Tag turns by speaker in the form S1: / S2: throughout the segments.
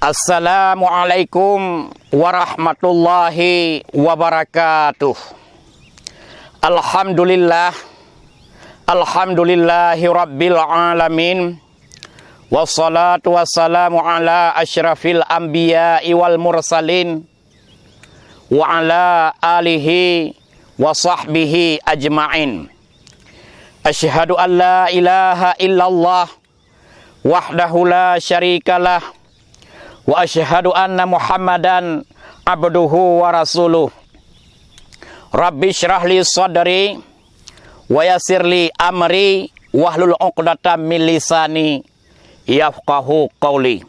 S1: Assalamualaikum warahmatullahi wabarakatuh. Alhamdulillahi rabbil alamin. Wassalatu wassalamu ala asyrafil anbiya'i wal mursalin wa ala alihi wa sahbihi ajma'in. Asyhadu an la ilaha illallah wahdahu la syarikalah wa asyhadu anna Muhammadan abduhu wa rasuluh. Rabbi syrah li sadri wa yassir li amri wahlul 'uqdatam min lisani yafqahu qauli.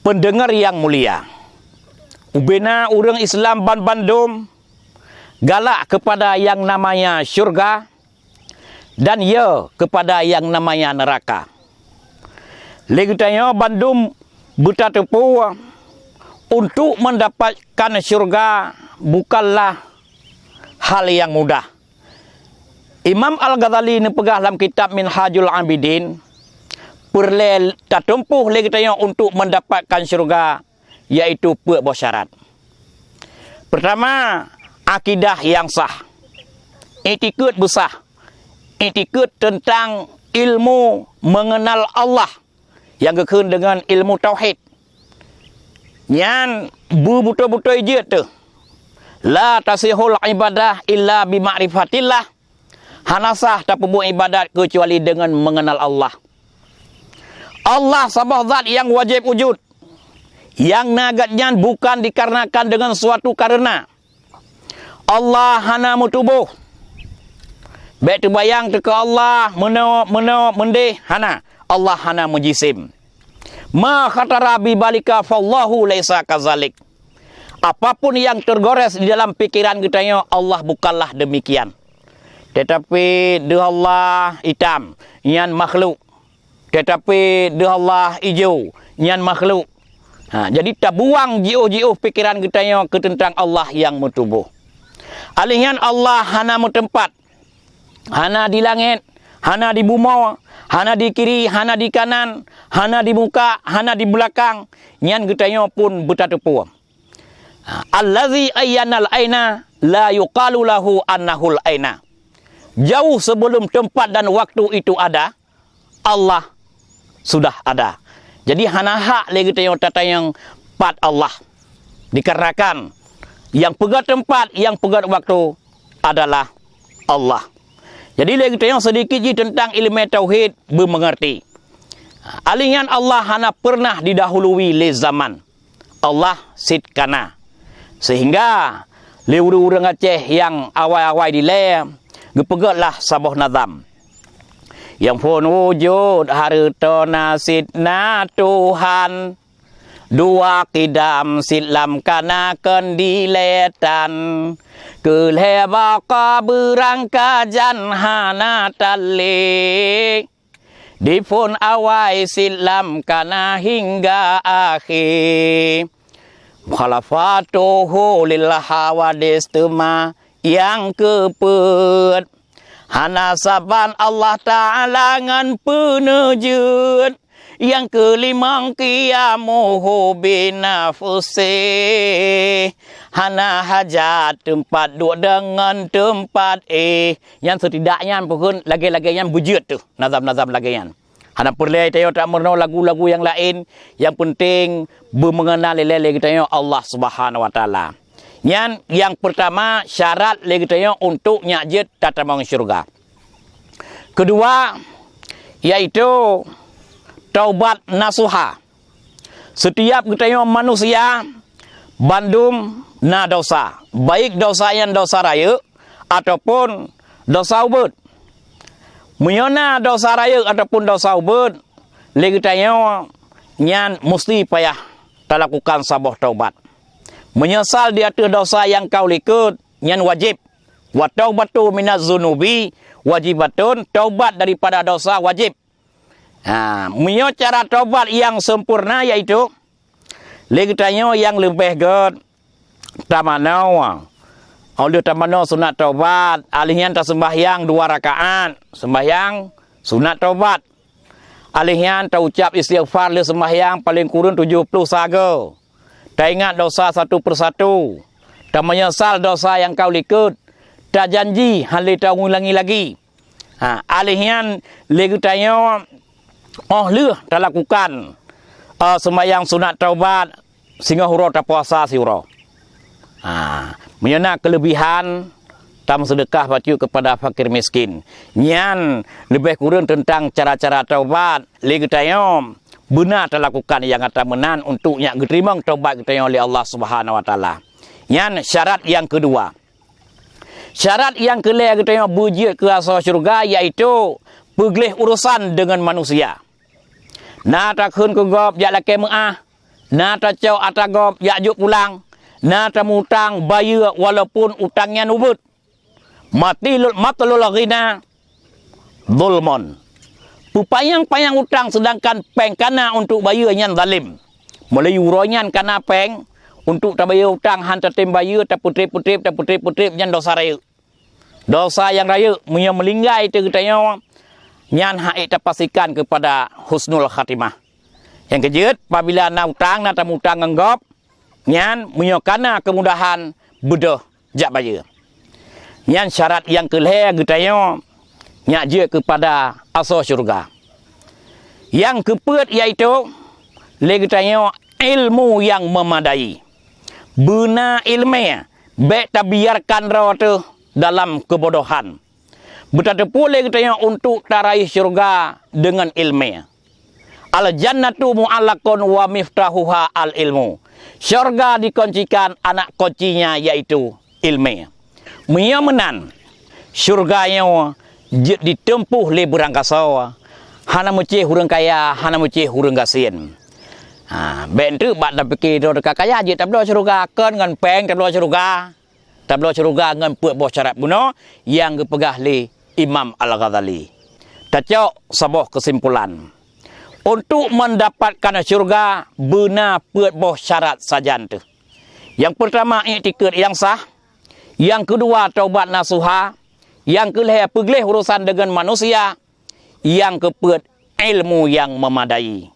S1: Pendengar yang mulia, ubena urang Islam Bandung galak kepada yang namanya syurga dan ya kepada yang namanya neraka. Legitanya Bandung buta tepu untuk mendapatkan syurga bukanlah hal yang mudah. Imam Al-Ghazali ni pegah dalam kitab Minhajul Abidin perlu tertempuh legitanya untuk mendapatkan syurga, iaitu beberapa syarat. Pertama, akidah yang sah, etikad besar, etikad tentang ilmu mengenal Allah yang kekun dengan ilmu tauhid. Yang betul-betul je tu. La tasihul ibadah illa bima'rifatillah. Hanasah tak perbuat ibadat kecuali dengan mengenal Allah. Allah sabah zat yang wajib wujud. Yang nagatnya bukan dikarenakan dengan suatu karena. Allah hana mutubuh. Baik terbayang teka Allah mendeh hana. Allah hana mujisim. Ma khatara bi balika fallahu laisa kazalik. Apapun yang tergores di dalam pikiran kita, Allah bukanlah demikian. Tetapi dia Allah hitam, yang makhluk. Tetapi dia Allah hijau, yang makhluk. Jadi tak buang jauh-jauh pikiran kita ke tentang Allah yang mutubuh. Alihnya Allah hana mutempat, hana di langit, hana di bumi, hana di kiri, hana di kanan, hana di muka, hana di belakang. Nyan getanya pun bertatupu. Allazi ayyanal aina la yuqalu lahu annahul aina. Jauh sebelum tempat dan waktu itu ada, Allah sudah ada. Jadi hana hak lagi getanya tata yang pat Allah. Dikarenakan yang pegat tempat, yang pegat waktu adalah Allah. Jadi lagi tengok sedikit je tentang ilmu tauhid bermengerti. Alihnya Allah hana pernah didahului le zaman. Allah sitkana. Sehingga urang Aceh yang awal-awal di le gepegatlah sabah nazam. Yang pun wujud harta nasidna Tuhan. Dua kidam silam kana kendiletan. Kelebaka berangkajan hana tali. Dipun awai silam kana hingga akhir. Khalafatuhu lillah hawadis tema yang kepet. Hana saban Allah Ta'ala ngan penejut. Yang kelima qiyamuhu binafusi. Hana hajat tempat duduk dengan tempat yang setidaknya pun lagi-lagi yang bujut tu. Nazam-nazam lagi yang. Hana perlu kita tak merno lagu-lagu yang lain. Yang penting bermengenal lele kita Allah Subhanahu Wa Taala. Yang pertama syarat lagi kita untuk nyajit tata mong syurga. Kedua yaitu taubat nasuha. Setiap kita manusia bandum na dosa, baik dosa yang dosa raya ataupun dosa ubud. Menyona dosa raya ataupun dosa ubud, lagi tanya nyan mesti payah lakukan sabah taubat. Menyesal di atas dosa yang kau likut, nyan wajib. Wa taubatu minaz zunubi wajibatun, taubat daripada dosa wajib. Punya cara taubat yang sempurna yaitu lagi tanya yang lebih good tamanawa. Oleh tamanawa sunat taubat, alihnya tak sembahyang 2 rakaat, sembahyang sunat taubat. Alihian tak ucap istighfar le sembahyang paling kurang 70 saga. Tak ingat dosa satu persatu. Tak menyesal dosa yang kau likut. Tak janji hal tak ulangi lagi. Alihian legu tanya tak lakukan sembahyang sunat taubat sehingga hura tak puasa si hura. Menyana kelebihan tam sedekah baca kepada fakir miskin. Nyan lebih kurang tentang cara-cara taubat. Lagi tayom benar terlakukan yang kata menan untuk yang diterima taubat kita oleh Allah Subhanahu Wa Taala. Nyan syarat yang kedua. Syarat yang kelima kita berjaya ke asal syurga iaitu pergelih urusan dengan manusia. Na tak kun ke gop jak laki mengah. Na tak cau atagop jak juk pulang. Na tak mutang bayar walaupun utangnya nubut. Matlul ghina zulmun. Pupayang-payang utang sedangkan peng kana untuk bayar yang zalim. Melayu royan kana peng untuk tak bayar utang hantar tim bayar tak putip-putip yang dosa raya. Dosa yang raya punya melinggai itu katanya nyan hak tak pastikan kepada husnul khatimah. Yang kejut apabila nak utang nak tamu utang nganggap nyan punya kana kemudahan bedah jak bayar. Yang syarat yang kelima getanya nyak je kepada asal syurga. Yang keempat iaitu getanya ilmu yang memadai. Bina ilmiah baik tak biarkan rawat dalam kebodohan. Betapa pula getanya untuk taraih syurga dengan ilmiah. Al jannatu mu'allaqun wa miftahuha al ilmu. Syurga dikuncikan anak kuncinya yaitu ilmiah. Menyamanan syurganya ditempuh le berangkasa. Hana muci hurang kaya, hana muci hurang gasin. Bentu bak dah fikir do dekat kaya je tak ada syurga kan dengan peng tak ada syurga. Tak ada syurga dengan puak boh syarat buno yang kepegah le Imam Al-Ghazali. Tacok sebuah kesimpulan. Untuk mendapatkan syurga benar puak boh syarat sajan tu. Yang pertama iktikad yang sah. Yang kedua taubat nasuha. Yang kelima pergelih urusan dengan manusia. Yang keempat ilmu yang memadai.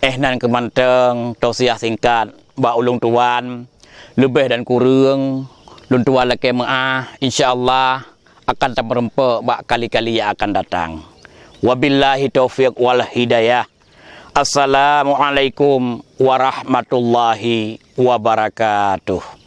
S1: Nan kemanteng tausiah singkat ba ulung tuan lebih dan kurang lun tuan laki maah insyaallah akan tak merempak ba kali-kali yang akan datang. Wabillahi taufiq wal hidayah. Assalamualaikum warahmatullahi wabarakatuh.